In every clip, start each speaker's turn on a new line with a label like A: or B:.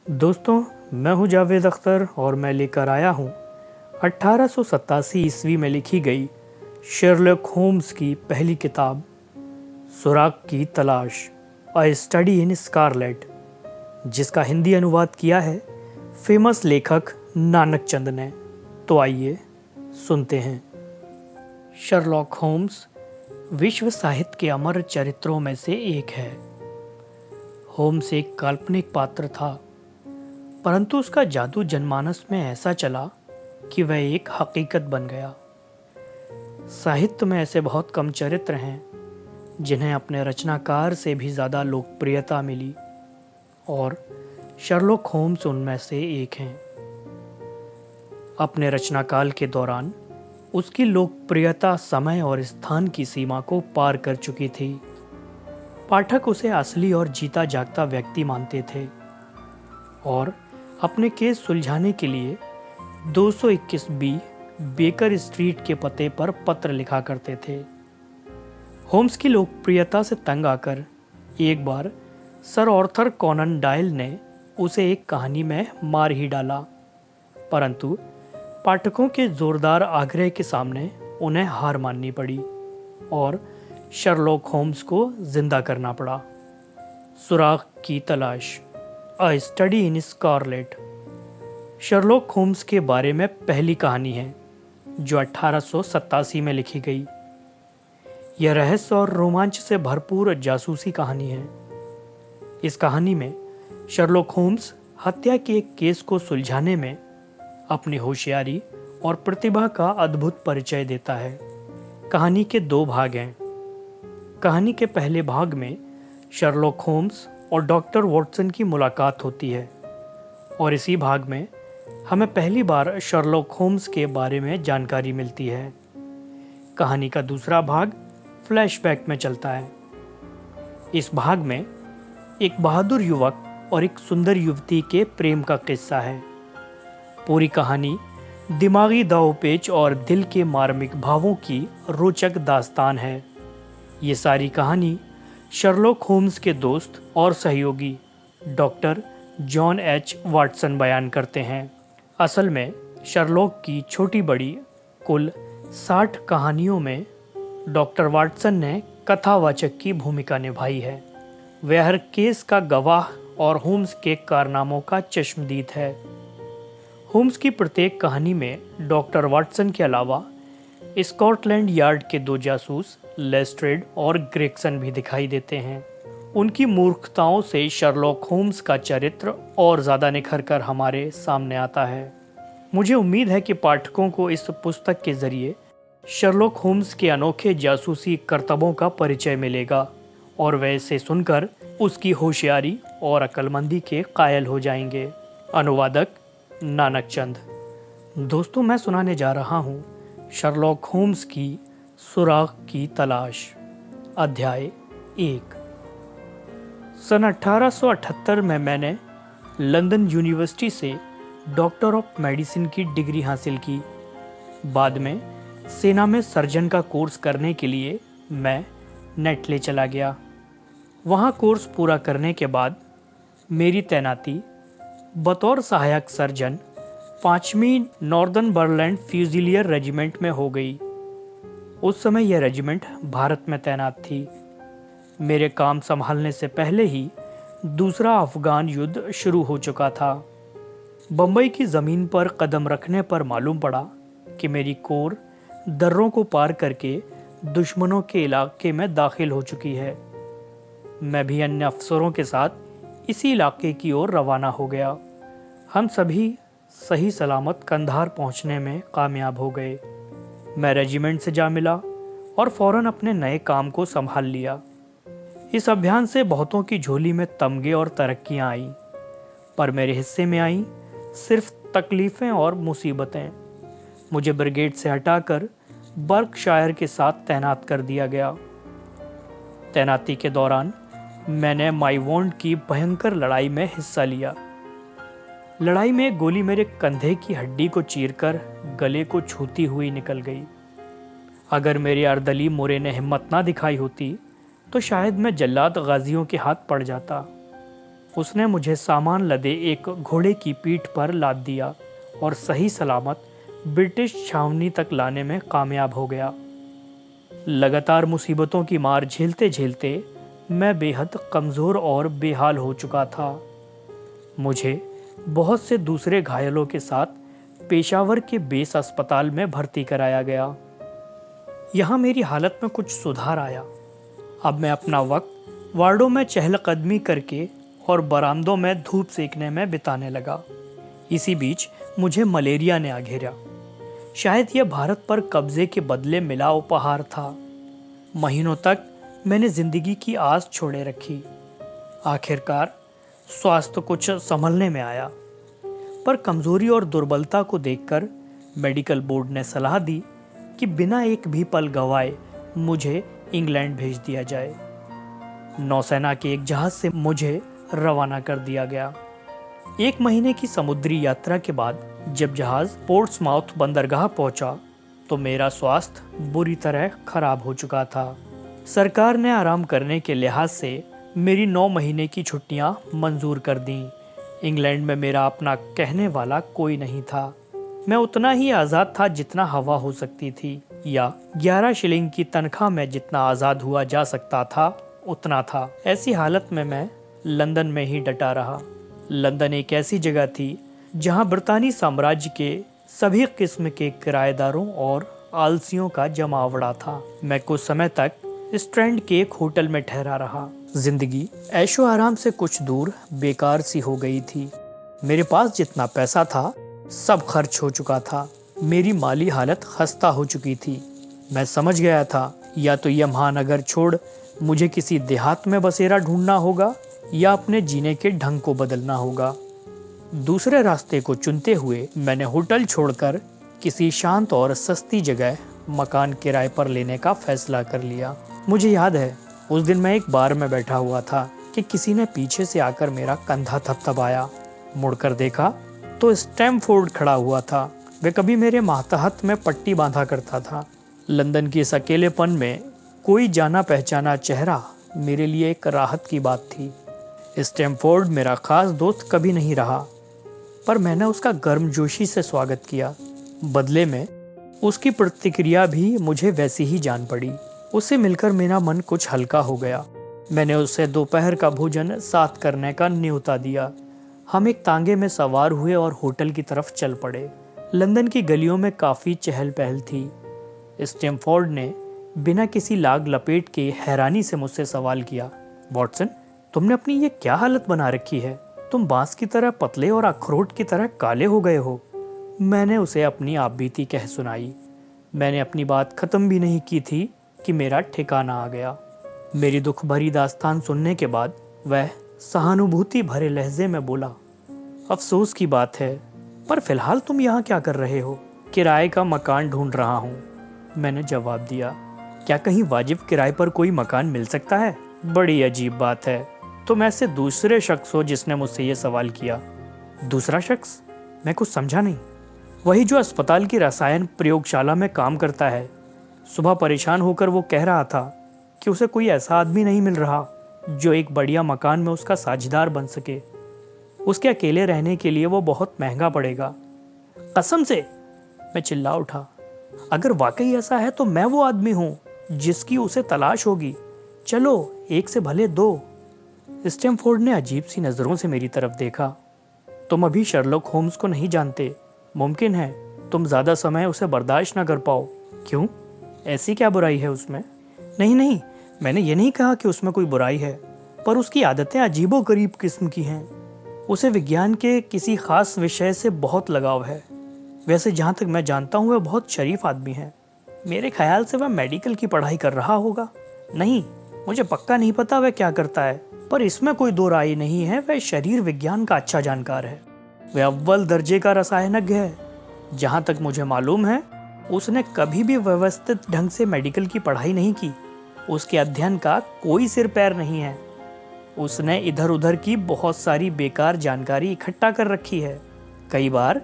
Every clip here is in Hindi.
A: दोस्तों, मैं हूं जावेद अख्तर और मैं लेकर आया हूं 1887 ईस्वी में लिखी गई शेरलॉक होम्स की पहली किताब सुराग की तलाश, अ स्टडी इन स्कारलेट, जिसका हिंदी अनुवाद किया है फेमस लेखक नानक चंद ने। तो आइए सुनते हैं। शर्लॉक होम्स विश्व साहित्य के अमर चरित्रों में से एक है। होम्स एक काल्पनिक पात्र था, परंतु उसका जादू जनमानस में ऐसा चला कि वह एक हकीकत बन गया। साहित्य में ऐसे बहुत कम चरित्र हैं जिन्हें अपने रचनाकार से भी ज़्यादा लोकप्रियता मिली, और शर्लॉक होम्स उनमें से एक हैं। अपने रचनाकाल के दौरान उसकी लोकप्रियता समय और स्थान की सीमा को पार कर चुकी थी। पाठक उसे असली और जीता जागता व्यक्ति मानते थे और अपने केस सुलझाने के लिए 221 बी बेकर स्ट्रीट के पते पर पत्र लिखा करते थे। होम्स की लोकप्रियता से तंग आकर एक बार सर आर्थर कॉनन डॉयल ने उसे एक कहानी में मार ही डाला, परंतु पाठकों के जोरदार आग्रह के सामने उन्हें हार माननी पड़ी और शर्लॉक होम्स को जिंदा करना पड़ा। सुराग की तलाश, a study in scarlet, Sherlock Holmes के बारे में पहली कहानी है जो 1887 में लिखी गई। यह रहस्य और रोमांच से भरपूर जासूसी कहानी है। इस कहानी में शर्लॉक होम्स हत्या के एक केस को सुलझाने में अपनी होशियारी और प्रतिभा का अद्भुत परिचय देता है। कहानी के दो भाग हैं। कहानी के पहले भाग में शर्लॉक होम्स और डॉक्टर वॉटसन की मुलाकात होती है, और इसी भाग में हमें पहली बार शर्लॉक होम्स के बारे में जानकारी मिलती है। कहानी का दूसरा भाग फ्लैशबैक में चलता है। इस भाग में एक बहादुर युवक और एक सुंदर युवती के प्रेम का किस्सा है। पूरी कहानी दिमागी दांवपेच और दिल के मार्मिक भावों की रोचक दास्तान है। ये सारी कहानी शर्लॉक होम्स के दोस्त और सहयोगी डॉक्टर जॉन एच वाटसन बयान करते हैं। असल में शर्लॉक की छोटी बड़ी कुल 60 कहानियों में डॉक्टर वाटसन ने कथावाचक की भूमिका निभाई है। वह हर केस का गवाह और होम्स के कारनामों का चश्मदीद है। होम्स की प्रत्येक कहानी में डॉक्टर वाटसन के अलावा स्कॉटलैंड यार्ड के दो जासूस लेस्ट्रेड और ग्रेगसन भी दिखाई देते हैं। उनकी मूर्खताओं से शर्लॉक होम्स का चरित्र और ज़्यादा निखर कर हमारे सामने आता है। मुझे उम्मीद है कि पाठकों को इस पुस्तक के जरिए शर्लॉक होम्स के अनोखे जासूसी करतबों का परिचय मिलेगा और वे इसे सुनकर उसकी होशियारी और अक्लमंदी के कायल हो जाएंगे। अनुवादक नानक चंद। दोस्तों, मैं सुनाने जा रहा हूँ शर्लॉक होम्स की सुराग की तलाश, अध्याय 1। सन 1878 में मैंने लंदन यूनिवर्सिटी से डॉक्टर ऑफ मेडिसिन की डिग्री हासिल की। बाद में सेना में सर्जन का कोर्स करने के लिए मैं नेटले चला गया। वहाँ कोर्स पूरा करने के बाद मेरी तैनाती बतौर सहायक सर्जन 5वीं नॉर्दर्न बर्लैंड फ्यूजिलियर रेजिमेंट में हो गई। उस समय यह रेजिमेंट भारत में तैनात थी। मेरे काम संभालने से पहले ही दूसरा अफगान युद्ध शुरू हो चुका था। बम्बई की ज़मीन पर कदम रखने पर मालूम पड़ा कि मेरी कोर दर्रों को पार करके दुश्मनों के इलाके में दाखिल हो चुकी है। मैं भी अन्य अफसरों के साथ इसी इलाके की ओर रवाना हो गया। हम सभी सही सलामत कंधार पहुंचने में कामयाब हो गए। मैं रेजिमेंट से जा मिला और फौरन अपने नए काम को संभाल लिया। इस अभियान से बहुतों की झोली में तमगे और तरक्कियां आईं, पर मेरे हिस्से में आईं सिर्फ तकलीफ़ें और मुसीबतें। मुझे ब्रिगेड से हटाकर बर्कशायर के साथ तैनात कर दिया गया। तैनाती के दौरान मैंने माइवोंड की भयंकर लड़ाई में हिस्सा लिया। लड़ाई में एक गोली मेरे कंधे की हड्डी को चीरकर गले को छूती हुई निकल गई। अगर मेरे अर्दली मोरे ने हिम्मत ना दिखाई होती तो शायद मैं जल्लाद गाजियों के हाथ पड़ जाता। उसने मुझे सामान लदे एक घोड़े की पीठ पर लाद दिया और सही सलामत ब्रिटिश छावनी तक लाने में कामयाब हो गया। लगातार मुसीबतों की मार झेलते झेलते मैं बेहद कमज़ोर और बेहाल हो चुका था। मुझे बहुत से दूसरे घायलों के साथ पेशावर के बेस अस्पताल में भर्ती कराया गया। यहाँ मेरी हालत में कुछ सुधार आया। अब मैं अपना वक्त वार्डों में चहलकदमी करके और बरामदों में धूप सेकने में बिताने लगा। इसी बीच मुझे मलेरिया ने आ घेरा। शायद यह भारत पर कब्जे के बदले मिला उपहार था। महीनों तक मैंने जिंदगी की आस छोड़े रखी। आखिरकार स्वास्थ्य कुछ संभलने में आया, पर कमजोरी और दुर्बलता को देखकर मेडिकल बोर्ड ने सलाह दी कि बिना एक भी पल गंवाए मुझे इंग्लैंड भेज दिया जाए। नौसेना के एक जहाज से मुझे रवाना कर दिया गया। 1 महीने की समुद्री यात्रा के बाद जब जहाज पोर्ट्समाउथ बंदरगाह पहुंचा तो मेरा स्वास्थ्य बुरी तरह खराब हो चुका था। सरकार ने आराम करने के लिहाज से मेरी 9 महीने की छुट्टियां मंजूर कर दी। इंग्लैंड में मेरा अपना कहने वाला कोई नहीं था। मैं उतना ही आज़ाद था जितना हवा हो सकती थी, या 11 शिलिंग की तनख्वाह में जितना आज़ाद हुआ जा सकता था उतना था। ऐसी हालत में मैं लंदन में ही डटा रहा। लंदन एक ऐसी जगह थी जहां ब्रितानी साम्राज्य के सभी किस्म के किराएदारों और आलसियों का जमावड़ा था। मैं कुछ समय तक स्ट्रैंड के एक होटल में ठहरा रहा। जिंदगी ऐशो आराम से कुछ दूर बेकार सी हो गई थी। मेरे पास जितना पैसा था सब खर्च हो चुका था। मेरी माली हालत खस्ता हो चुकी थी। मैं समझ गया था या तो यह महानगर छोड़ मुझे किसी देहात में बसेरा ढूंढना होगा या अपने जीने के ढंग को बदलना होगा। दूसरे रास्ते को चुनते हुए मैंने होटल छोड़कर किसी शांत और सस्ती जगह मकान किराए पर लेने का फैसला कर लिया। मुझे याद है उस दिन मैं एक बार में बैठा हुआ था कि किसी ने पीछे से आकर मेरा कंधा थपथपाया। मुड़कर देखा तो स्टैमफोर्ड खड़ा हुआ था। वह कभी मेरे मातहत में पट्टी बांधा करता था। लंदन के इस अकेलेपन में कोई जाना पहचाना चेहरा मेरे लिए एक राहत की बात थी। स्टैमफोर्ड मेरा खास दोस्त कभी नहीं रहा, पर मैंने उसका गर्मजोशी से स्वागत किया। बदले में उसकी प्रतिक्रिया भी मुझे वैसी ही जान पड़ी। उससे मिलकर मेरा मन कुछ हल्का हो गया। मैंने उसे दोपहर का भोजन साथ करने का न्योता दिया। हम एक तांगे में सवार हुए और होटल की तरफ चल पड़े। लंदन की गलियों में काफ़ी चहल पहल थी। स्टैमफोर्ड ने बिना किसी लाग लपेट के हैरानी से मुझसे सवाल किया, वॉटसन, तुमने अपनी ये क्या हालत बना रखी है? तुम बांस की तरह पतले और अखरोट की तरह काले हो गए हो। मैंने उसे अपनी आपबीती कह सुनाई। मैंने अपनी बात खत्म भी नहीं की थी कि मेरा ठिकाना आ गया। मेरी दुख भरी दास्तान सुनने के बाद वह सहानुभूति भरे लहजे में बोला, अफसोस की बात है, पर फिलहाल तुम यहाँ क्या कर रहे हो? किराए का मकान ढूंढ रहा हूँ, मैंने जवाब दिया। क्या कहीं वाजिब किराए पर कोई मकान मिल सकता है? बड़ी अजीब बात है, तुम ऐसे दूसरे शख्स हो जिसने मुझसे ये सवाल किया। दूसरा शख्स? मैं कुछ समझा नहीं। वही जो अस्पताल की रसायन प्रयोगशाला में काम करता है। सुबह परेशान होकर वो कह रहा था कि उसे कोई ऐसा आदमी नहीं मिल रहा जो एक बढ़िया मकान में उसका साझेदार बन सके। उसके अकेले रहने के लिए वो बहुत महंगा पड़ेगा। कसम से, मैं चिल्ला उठा। अगर वाकई ऐसा है तो मैं वो आदमी हूँ जिसकी उसे तलाश होगी। चलो, एक से भले 2। स्टैमफोर्ड ने अजीब सी नज़रों से मेरी तरफ देखा। तुम अभी शर्लॉक होम्स को नहीं जानते। मुमकिन है तुम ज़्यादा समय उसे बर्दाश्त न कर पाओ। क्यों? ऐसी क्या बुराई है उसमें? नहीं, मैंने ये नहीं कहा कि उसमें कोई बुराई है, पर उसकी आदतें अजीबो गरीब किस्म की हैं। उसे विज्ञान के किसी खास विषय से बहुत लगाव है। वैसे जहाँ तक मैं जानता हूँ वह बहुत शरीफ आदमी है। मेरे ख्याल से वह मेडिकल की पढ़ाई कर रहा होगा। नहीं, मुझे पक्का नहीं पता वह क्या करता है, पर इसमें कोई दो राय नहीं है, वह शरीर विज्ञान का अच्छा जानकार है। वह अव्वल दर्जे का रसायनज्ञ है। जहाँ तक मुझे मालूम है उसने कभी भी व्यवस्थित ढंग से मेडिकल की पढ़ाई नहीं की। उसके अध्ययन का कोई सिर पैर नहीं है। उसने इधर उधर की बहुत सारी बेकार जानकारी इकट्ठा कर रखी है। कई बार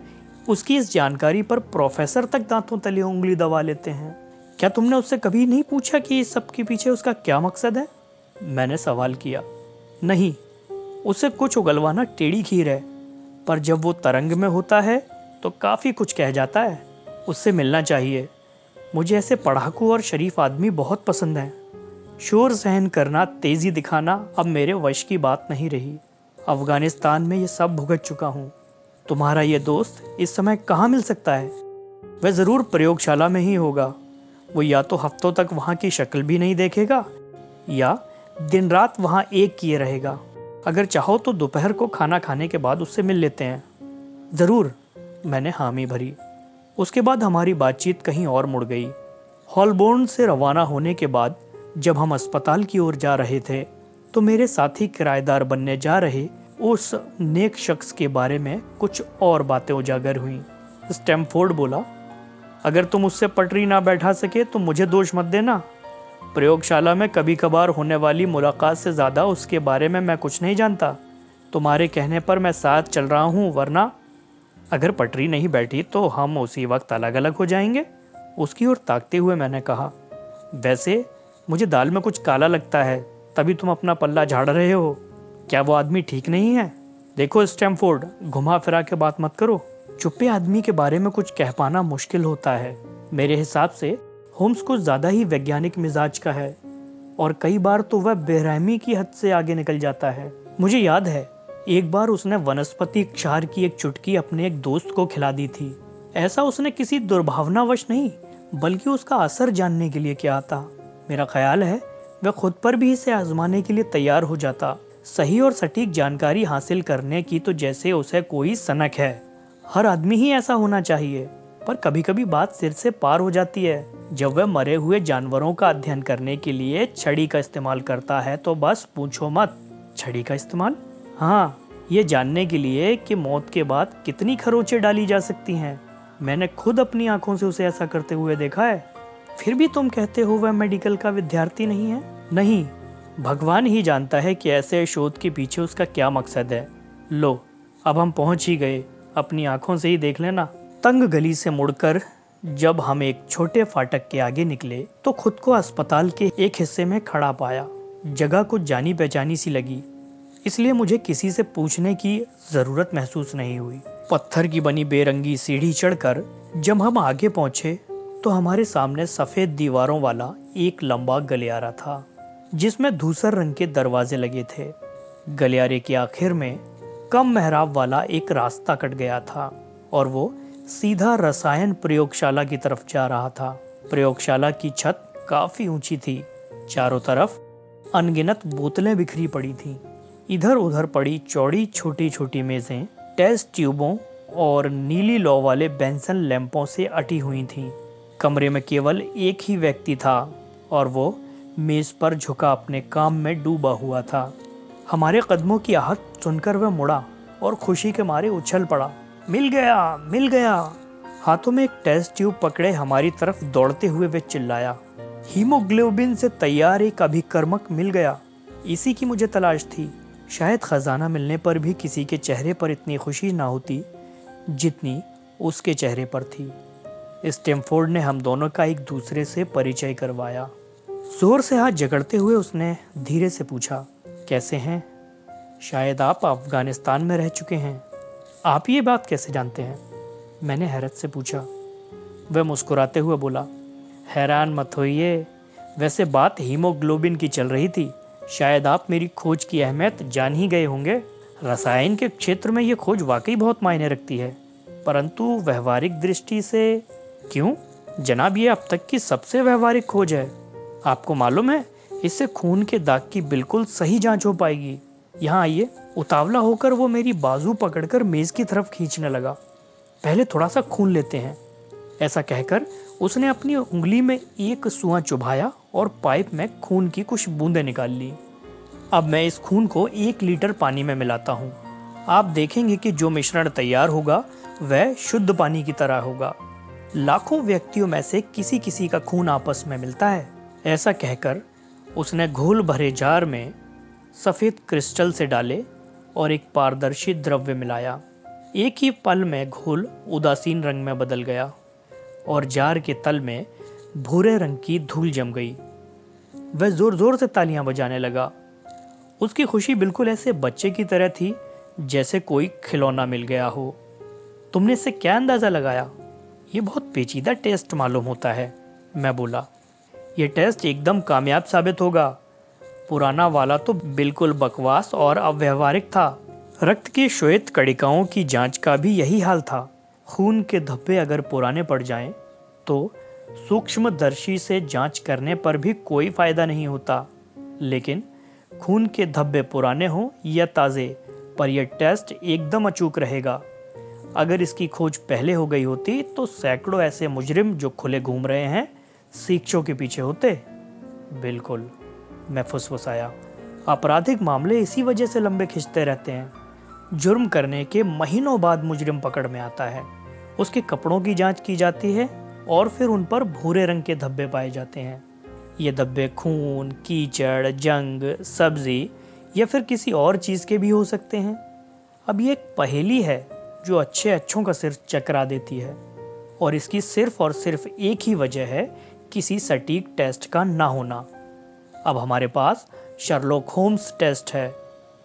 A: उसकी इस जानकारी पर प्रोफेसर तक दांतों तले उंगली दबा लेते हैं। क्या तुमने उससे कभी नहीं पूछा कि इस सब के पीछे उसका क्या मकसद है? मैंने सवाल किया। नहीं, उससे कुछ उगलवाना टेढ़ी खीर है, पर जब वो तरंग में होता है तो काफ़ी कुछ कह जाता है। उससे मिलना चाहिए। मुझे ऐसे पढ़ाकू और शरीफ आदमी बहुत पसंद हैं। शोर सहन करना, तेज़ी दिखाना अब मेरे वश की बात नहीं रही। अफ़गानिस्तान में ये सब भुगत चुका हूँ। तुम्हारा ये दोस्त इस समय कहाँ मिल सकता है? वह ज़रूर प्रयोगशाला में ही होगा। वो या तो हफ्तों तक वहाँ की शक्ल भी नहीं देखेगा या दिन रात वहाँ एक किए रहेगा। अगर चाहो तो दोपहर को खाना खाने के बाद उससे मिल लेते हैं। ज़रूर, मैंने हामी भरी। उसके बाद हमारी बातचीत कहीं और मुड़ गई। हॉलबोर्न से रवाना होने के बाद जब हम अस्पताल की ओर जा रहे थे तो मेरे साथी किराएदार बनने जा रहे उस नेक शख्स के बारे में कुछ और बातें उजागर हुईं। स्टैमफोर्ड बोला, अगर तुम उससे पटरी ना बैठा सके तो मुझे दोष मत देना। प्रयोगशाला में कभी कभार होने वाली मुलाकात से ज़्यादा उसके बारे में मैं कुछ नहीं जानता। तुम्हारे कहने पर मैं साथ चल रहा हूँ, वरना अगर पटरी नहीं बैठी तो हम उसी वक्त अलग अलग हो जाएंगे। उसकी ओर ताकते हुए मैंने कहा, वैसे मुझे दाल में कुछ काला लगता है, तभी तुम अपना पल्ला झाड़ रहे हो। क्या वो आदमी ठीक नहीं है? देखो स्टैमफोर्ड, घुमा फिरा के बात मत करो। चुप्पे आदमी के बारे में कुछ कह पाना मुश्किल होता है। मेरे हिसाब से होम्स कुछ ज़्यादा ही वैज्ञानिक मिजाज का है और कई बार तो वह बेरहमी की हद से आगे निकल जाता है। मुझे याद है एक बार उसने वनस्पति क्षार की एक चुटकी अपने एक दोस्त को खिला दी थी। ऐसा उसने किसी दुर्भावनावश नहीं, बल्कि उसका असर जानने के लिए किया था। मेरा ख्याल है वह खुद पर भी इसे आजमाने के लिए तैयार हो जाता। सही और सटीक जानकारी हासिल करने की तो जैसे उसे कोई सनक है। हर आदमी ही ऐसा होना चाहिए, पर कभी कभी बात सिर से पार हो जाती है। जब वह मरे हुए जानवरों का अध्ययन करने के लिए छड़ी का इस्तेमाल करता है तो बस पूछो मत। छड़ी का इस्तेमाल? हाँ, ये जानने के लिए कि मौत के बाद कितनी खरोंचें डाली जा सकती हैं। मैंने खुद अपनी आंखों से उसे ऐसा करते हुए देखा है। फिर भी तुम कहते हो वह मेडिकल का विद्यार्थी नहीं है? नहीं, भगवान ही जानता है कि ऐसे शोध के पीछे उसका क्या मकसद है। लो, अब हम पहुंच ही गए, अपनी आंखों से ही देख लेना। तंग गली से मुड़कर जब हम एक छोटे फाटक के आगे निकले तो खुद को अस्पताल के एक हिस्से में खड़ा पाया। जगह कुछ जानी पहचानी सी लगी, इसलिए मुझे किसी से पूछने की जरूरत महसूस नहीं हुई। पत्थर की बनी बेरंगी सीढ़ी चढ़कर जब हम आगे पहुंचे तो हमारे सामने सफेद दीवारों वाला एक लंबा गलियारा था, जिसमें धूसर रंग के दरवाजे लगे थे। गलियारे के आखिर में कम मेहराब वाला एक रास्ता कट गया था और वो सीधा रसायन प्रयोगशाला की तरफ जा रहा था। प्रयोगशाला की छत काफी ऊंची थी। चारों तरफ अनगिनत बोतलें बिखरी पड़ी थीं। इधर उधर पड़ी चौड़ी छोटी छोटी मेजें टेस्ट ट्यूबों और नीली लौ वाले बेंसन लैंपों से अटी हुई थीं। कमरे में केवल एक ही व्यक्ति था और वो मेज पर झुका अपने काम में डूबा हुआ था। हमारे कदमों की आहट सुनकर वह मुड़ा और खुशी के मारे उछल पड़ा। मिल गया, मिल गया। हाथों में एक टेस्ट ट्यूब पकड़े हमारी तरफ दौड़ते हुए वे चिल्लाया, हीमोग्लोबिन से तैयार एक अभिकर्मक मिल गया। इसी की मुझे तलाश थी। शायद खजाना मिलने पर भी किसी के चेहरे पर इतनी खुशी ना होती जितनी उसके चेहरे पर थी। स्टैमफोर्ड ने हम दोनों का एक दूसरे से परिचय करवाया। जोर से हाथ जकड़ते हुए उसने धीरे से पूछा, कैसे हैं? शायद आप अफगानिस्तान में रह चुके हैं। आप ये बात कैसे जानते हैं? मैंने हैरत से पूछा। वह मुस्कुराते हुए बोला, हैरान मत होइए, वैसे बात हीमोग्लोबिन की चल रही थी। शायद आप मेरी खोज की अहमियत जान ही गए होंगे। रसायन के क्षेत्र में ये खोज वाकई बहुत मायने रखती है, परंतु व्यवहारिक दृष्टि से क्यों? जनाब, ये अब तक की सबसे व्यवहारिक खोज है। आपको मालूम है, इससे खून के दाग की बिल्कुल सही जांच हो पाएगी। यहाँ आइए। उतावला होकर वो मेरी बाजू पकड़कर मेज की तरफ खींचने लगा। पहले थोड़ा सा खून लेते हैं। ऐसा कहकर उसने अपनी उंगली में एक सुआ चुभाया और पाइप में खून की कुछ बूंदें निकाल ली। अब मैं इस खून को 1 लीटर पानी में मिलाता हूँ। आप देखेंगे कि जो मिश्रण तैयार होगा वह शुद्ध पानी की तरह होगा। लाखों व्यक्तियों में से किसी किसी का खून आपस में मिलता है। ऐसा कहकर उसने घोल भरे जार में सफ़ेद क्रिस्टल से डाले और एक पारदर्शी द्रव्य मिलाया। एक ही पल में घोल उदासीन रंग में बदल गया और जार के तल में भूरे रंग की धूल जम गई। वह जोर जोर से तालियां बजाने लगा। उसकी खुशी बिल्कुल ऐसे बच्चे की तरह थी जैसे कोई खिलौना मिल गया हो। तुमने इससे क्या अंदाजा लगाया? ये बहुत पेचीदा टेस्ट मालूम होता है, मैं बोला। ये टेस्ट एकदम कामयाब साबित होगा। पुराना वाला तो बिल्कुल बकवास और अव्यवहारिक था। रक्त की श्वेत कणिकाओं की जांच का भी यही हाल था। खून के धब्बे अगर पुराने पड़ जाएं, तो सूक्ष्मदर्शी से जांच करने पर भी कोई फायदा नहीं होता। लेकिन खून के धब्बे पुराने हों या ताज़े, पर यह टेस्ट एकदम अचूक रहेगा। अगर इसकी खोज पहले हो गई होती तो सैकड़ों ऐसे मुजरिम जो खुले घूम रहे हैं शिक्षों के पीछे होते। बिल्कुल, मैं फुसफुसाया। आपराधिक मामले इसी वजह से लंबे खिंचते रहते हैं। जुर्म करने के महीनों बाद मुजरिम पकड़ में आता है, उसके कपड़ों की जांच की जाती है और फिर उन पर भूरे रंग के धब्बे पाए जाते हैं। ये धब्बे खून, कीचड़, जंग, सब्जी या फिर किसी और चीज़ के भी हो सकते हैं। अब ये एक पहेली है जो अच्छे अच्छों का सिर चकरा देती है, और इसकी सिर्फ और सिर्फ एक ही वजह है, किसी सटीक टेस्ट का ना होना। अब हमारे पास शर्लॉक होम्स टेस्ट है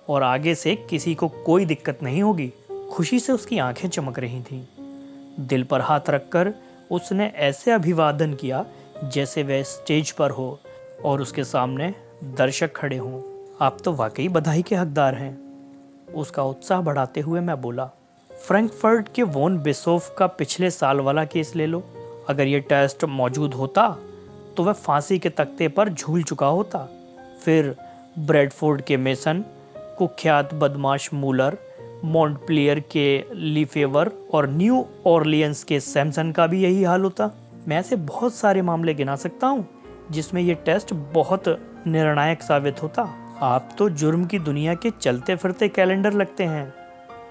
A: और आगे से किसी को कोई दिक्कत नहीं होगी। खुशी से उसकी आंखें चमक रही थीं। दिल पर हाथ रखकर उसने ऐसे अभिवादन किया जैसे वह स्टेज पर हो और उसके सामने दर्शक खड़े हों। आप तो वाकई बधाई के हकदार हैं, उसका उत्साह बढ़ाते हुए मैं बोला। फ्रैंकफर्ट के वॉन बिसोफ का पिछले साल वाला केस ले लो। अगर ये टेस्ट मौजूद होता तो वह फांसी के तख्ते पर झूल चुका होता। फिर ब्रेडफोर्ड के मेसन, कुख्यात बदमाश मूलर, मॉन्टप्लियर के लीफेवर और न्यू ऑरलियंस के सैमसन का भी यही हाल होता। मैं ऐसे बहुत सारे मामले गिना सकता हूँ जिसमें यह टेस्ट बहुत निर्णायक साबित होता। आप तो जुर्म की दुनिया के चलते फिरते कैलेंडर लगते हैं,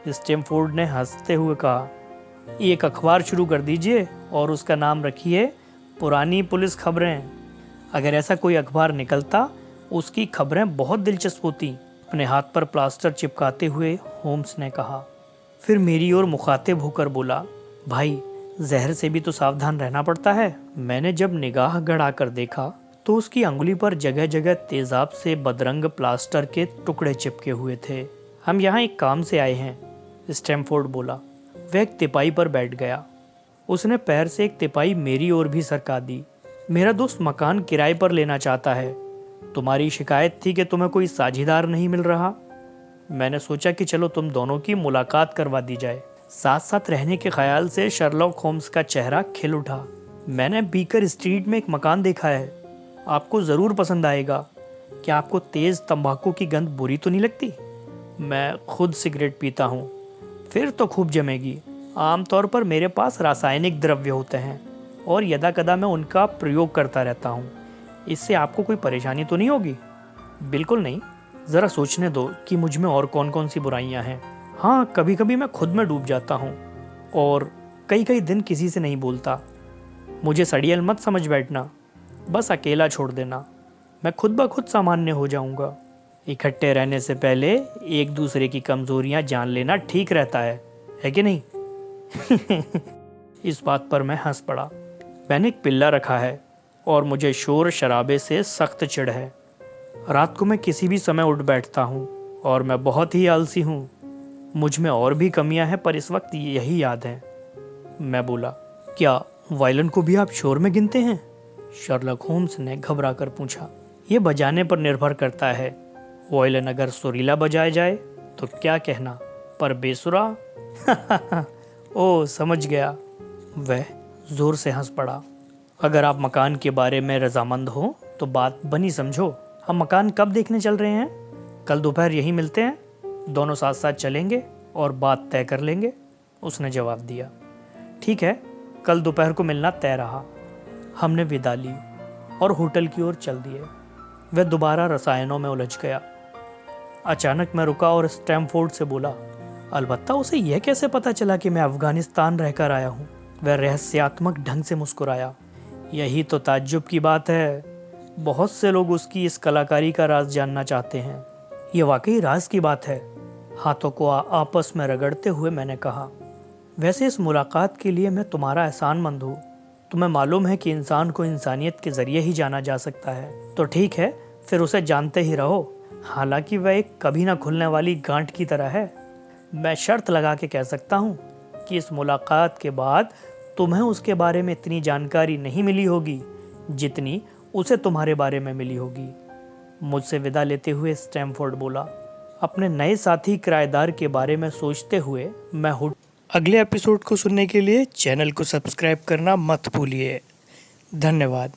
A: स्टैमफोर्ड ने हंसते हुए कहा। एक अखबार शुरू कर दीजिए और उसका नाम रखिए पुरानी पुलिस खबरें। अगर ऐसा कोई अखबार निकलता, उसकी खबरें बहुत दिलचस्प होती। अपने हाथ पर प्लास्टर चिपकाते हुए होम्स ने कहा। फिर मेरी ओर मुखातिब होकर बोला, भाई जहर से भी तो सावधान रहना पड़ता है। मैंने जब निगाह गड़ाकर देखा तो उसकी अंगुली पर जगह जगह तेजाब से बदरंग प्लास्टर के टुकड़े चिपके हुए थे। हम यहाँ एक काम से आए हैं, स्टैमफोर्ड बोला। वह एक तिपाई पर बैठ गया। उसने पैर से एक तिपाई मेरी ओर भी सरका दी। मेरा दोस्त मकान किराए पर लेना चाहता है। तुम्हारी शिकायत थी कि तुम्हें कोई साझीदार नहीं मिल रहा। मैंने सोचा कि चलो तुम दोनों की मुलाकात करवा दी जाए। साथ साथ रहने के ख्याल से शर्लॉक होम्स का चेहरा खिल उठा। मैंने बीकर स्ट्रीट में एक मकान देखा है, आपको ज़रूर पसंद आएगा। क्या आपको तेज़ तंबाकू की गंध बुरी तो नहीं लगती? मैं खुद सिगरेट पीता हूँ। फिर तो खूब जमेगी। आमतौर पर मेरे पास रासायनिक द्रव्य होते हैं और यदाकदा मैं उनका प्रयोग करता रहता हूँ। इससे आपको कोई परेशानी तो नहीं होगी? बिल्कुल नहीं। ज़रा सोचने दो कि मुझ में और कौन कौन सी बुराइयां हैं। हाँ, कभी कभी मैं खुद में डूब जाता हूँ और कई कई दिन किसी से नहीं बोलता। मुझे सड़ियल मत समझ बैठना, बस अकेला छोड़ देना, मैं खुद ब खुद सामान्य हो जाऊंगा। इकट्ठे रहने से पहले एक दूसरे की कमजोरियां जान लेना ठीक रहता है कि नहीं? इस बात पर मैं हंस पड़ा। मैंने एक पिल्ला रखा है और मुझे शोर शराबे से सख्त चिढ़ है। रात को मैं किसी भी समय उठ बैठता हूँ और मैं बहुत ही आलसी हूँ। मुझ में और भी कमियां हैं, पर इस वक्त यही याद है। मैं बोला, क्या वायलिन को भी आप शोर में गिनते हैं? शर्लॉक होम्स ने घबरा कर पूछा। यह बजाने पर निर्भर करता है। वायलिन अगर सुरीला बजाया जाए तो क्या कहना, पर बेसुरा? ओह, समझ गया। वह जोर से हंस पड़ा। अगर आप मकान के बारे में रजामंद हो तो बात बनी समझो। हम मकान कब देखने चल रहे हैं? कल दोपहर यहीं मिलते हैं, दोनों साथ साथ चलेंगे और बात तय कर लेंगे, उसने जवाब दिया। ठीक है, कल दोपहर को मिलना तय रहा। हमने विदा ली और होटल की ओर चल दिए। वह दोबारा रसायनों में उलझ गया। अचानक मैं रुका और स्टैमफोर्ड से बोला, अलबत्ता उसे यह कैसे पता चला कि मैं अफगानिस्तान रहकर आया हूँ? वह रहस्यात्मक ढंग से मुस्कुराया। यही तो ताज्जुब की बात है। बहुत से लोग उसकी इस कलाकारी का राज जानना चाहते हैं। यह वाकई राज की बात है। हाथों को आपस में रगड़ते हुए मैंने कहा, वैसे इस मुलाकात के लिए मैं तुम्हारा एहसानमंद हूँ। तुम्हें मालूम है कि इंसान को इंसानियत के जरिए ही जाना जा सकता है। तो ठीक है, फिर उसे जानते ही रहो। हालांकि वह एक कभी ना खुलने वाली गांठ की तरह है। मैं शर्त लगा के कह सकता हूँ कि इस मुलाकात के बाद तुम्हें उसके बारे में इतनी जानकारी नहीं मिली होगी जितनी उसे तुम्हारे बारे में मिली होगी। मुझसे विदा लेते हुए स्टैमफोर्ड बोला। अपने नए साथी किराएदार के बारे में सोचते हुए मैं उठ। अगले एपिसोड को सुनने के लिए चैनल को सब्सक्राइब करना मत भूलिए। धन्यवाद।